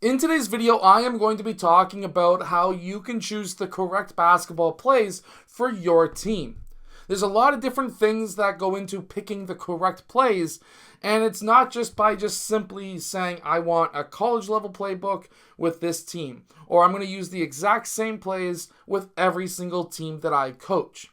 In today's video, I am going to be talking about how you can choose the correct basketball plays for your team. There's a lot of different things that go into picking the correct plays, and it's not just by simply saying, I want a college level playbook with this team, or I'm going to use the exact same plays with every single team that I coach.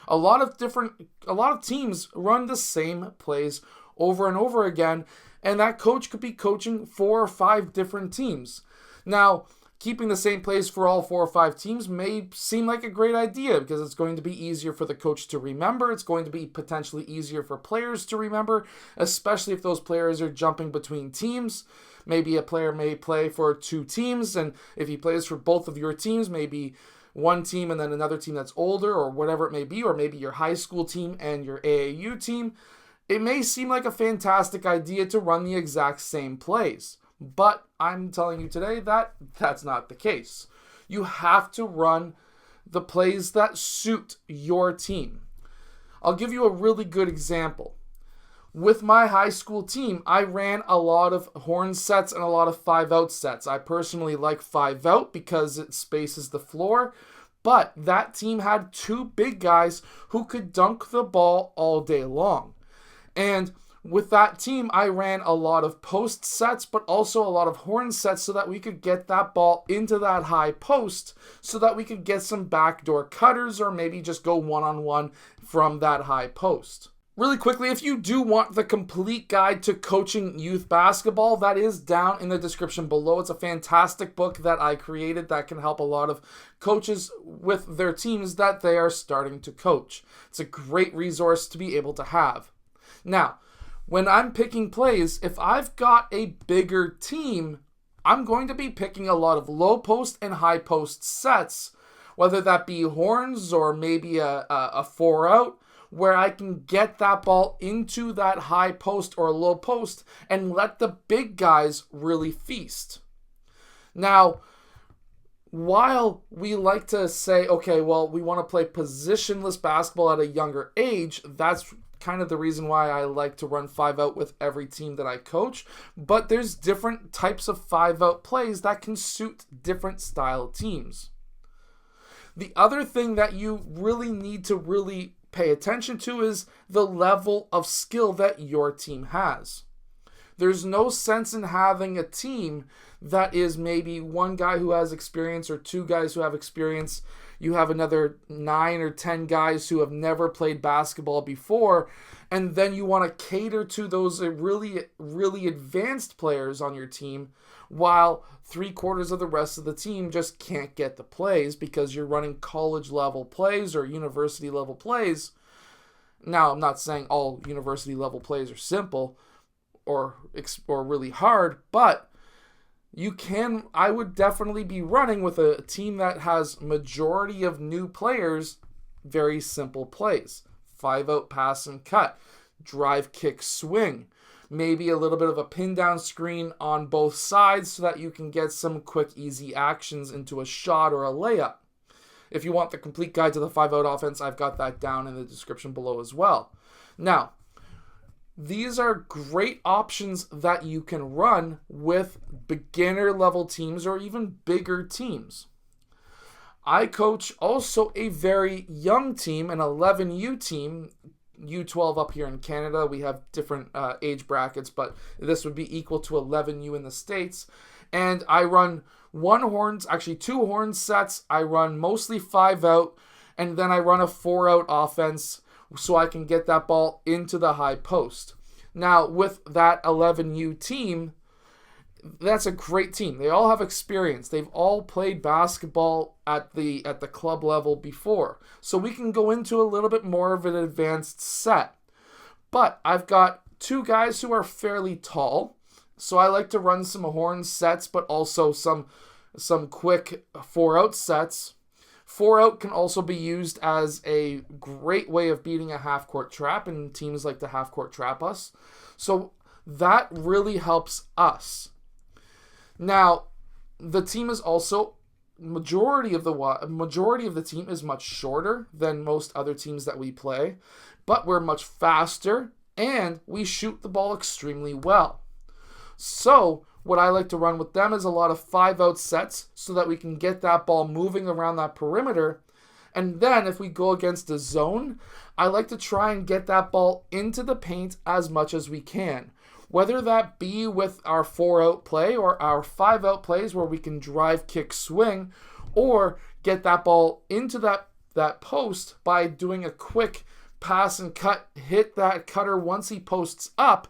A lot of teams run the same plays over and over again, and that coach could be coaching 4 or 5 different teams. Now, keeping the same plays for all 4 or 5 teams may seem like a great idea because it's going to be easier for the coach to remember. It's going to be potentially easier for players to remember, especially if those players are jumping between teams. Maybe a player may play for 2 teams, and if he plays for both of your teams, maybe one team and then another team that's older or whatever it may be, or maybe your high school team and your AAU team, it may seem like a fantastic idea to run the exact same plays. But I'm telling you today that that's not the case. You have to run the plays that suit your team. I'll give you a really good example. With my high school team, I ran a lot of horn sets and a lot of 5-out sets. I personally like 5-out because it spaces the floor, but that team had 2 big guys who could dunk the ball all day long. And with that team, I ran a lot of post sets, but also a lot of horn sets so that we could get that ball into that high post so that we could get some backdoor cutters or maybe just go one-on-one from that high post. Really quickly, if you do want the complete guide to coaching youth basketball, that is down in the description below. It's a fantastic book that I created that can help a lot of coaches with their teams that they are starting to coach. It's a great resource to be able to have. Now, when I'm picking plays, if I've got a bigger team, I'm going to be picking a lot of low post and high post sets, whether that be horns or maybe a 4-out, where I can get that ball into that high post or low post and let the big guys really feast. Now, while we like to say, okay, well, we want to play positionless basketball at a younger age, that's kind of the reason why I like to run 5-out with every team that I coach, but there's different types of 5-out plays that can suit different style teams. The other thing that you really need to pay attention to is the level of skill that your team has. There's no sense in having a team that is maybe 1 guy who has experience or 2 guys who have experience. You have another 9 or 10 guys who have never played basketball before, and then you want to cater to those really advanced players on your team while 3/4 of the rest of the team just can't get the plays because you're running college level plays or university level plays. Now, I'm not saying all university level plays are simple or really hard, but I would definitely be running with a team that has majority of new players, very simple plays. 5-out pass and cut, drive, kick, swing, maybe a little bit of a pin down screen on both sides so that you can get some quick, easy actions into a shot or a layup. If you want the complete guide to the 5-out offense, I've got that down in the description below as well. Now, these are great options that you can run with beginner level teams or even bigger teams. I coach also a very young team, an 11U team, U12 up here in Canada. We have different age brackets, but this would be equal to 11U in the States. And I run 2 horn sets. I run mostly 5-out, and then I run a 4-out offense so I can get that ball into the high post. Now, with that 11U team, that's a great team. They all have experience. They've all played basketball at the club level before. So we can go into a little bit more of an advanced set. But I've got 2 guys who are fairly tall, so I like to run some horn sets, but also some quick 4-out sets. 4-out can also be used as a great way of beating a half-court trap, and teams like to half-court trap us. So that really helps us. Now, the team is also majority of the team is much shorter than most other teams that we play, but we're much faster and we shoot the ball extremely well. So what I like to run with them is a lot of 5-out sets so that we can get that ball moving around that perimeter. And then if we go against a zone, I like to try and get that ball into the paint as much as we can. Whether that be with our 4-out play or our 5-out plays where we can drive, kick, swing, or get that ball into that post by doing a quick pass and cut, hit that cutter once he posts up.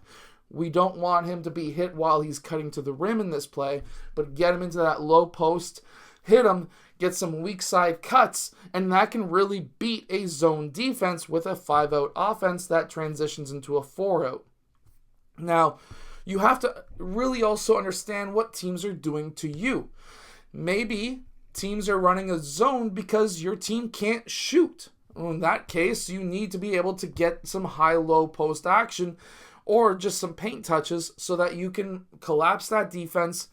We don't want him to be hit while he's cutting to the rim in this play, but get him into that low post, hit him, get some weak side cuts, and that can really beat a zone defense with a 5-out offense that transitions into a 4-out. Now, you have to really also understand what teams are doing to you. Maybe teams are running a zone because your team can't shoot. Well, in that case, you need to be able to get some high-low post action or just some paint touches so that you can collapse that defense,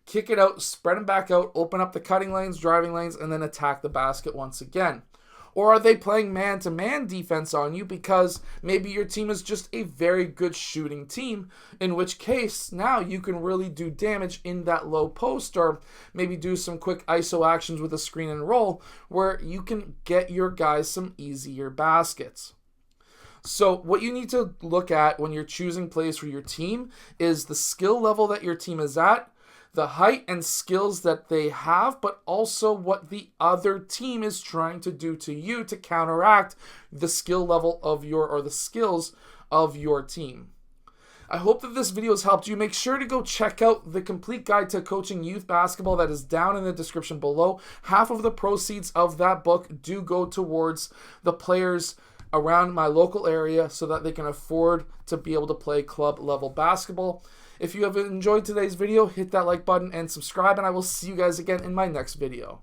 kick it out, spread them back out, open up the cutting lanes, driving lanes, and then attack the basket once again. Or are they playing man-to-man defense on you because maybe your team is just a very good shooting team, in which case now you can really do damage in that low post, or maybe do some quick ISO actions with a screen and roll where you can get your guys some easier baskets. So what you need to look at when you're choosing plays for your team is the skill level that your team is at, the height and skills that they have, but also what the other team is trying to do to you to counteract the skill level of the skills of your team. I hope that this video has helped you. Make sure to go check out the complete guide to coaching youth basketball that is down in the description below. Half of the proceeds of that book do go towards the players around my local area so that they can afford to be able to play club level basketball. If you have enjoyed today's video, hit that like button and subscribe, and I will see you guys again in my next video.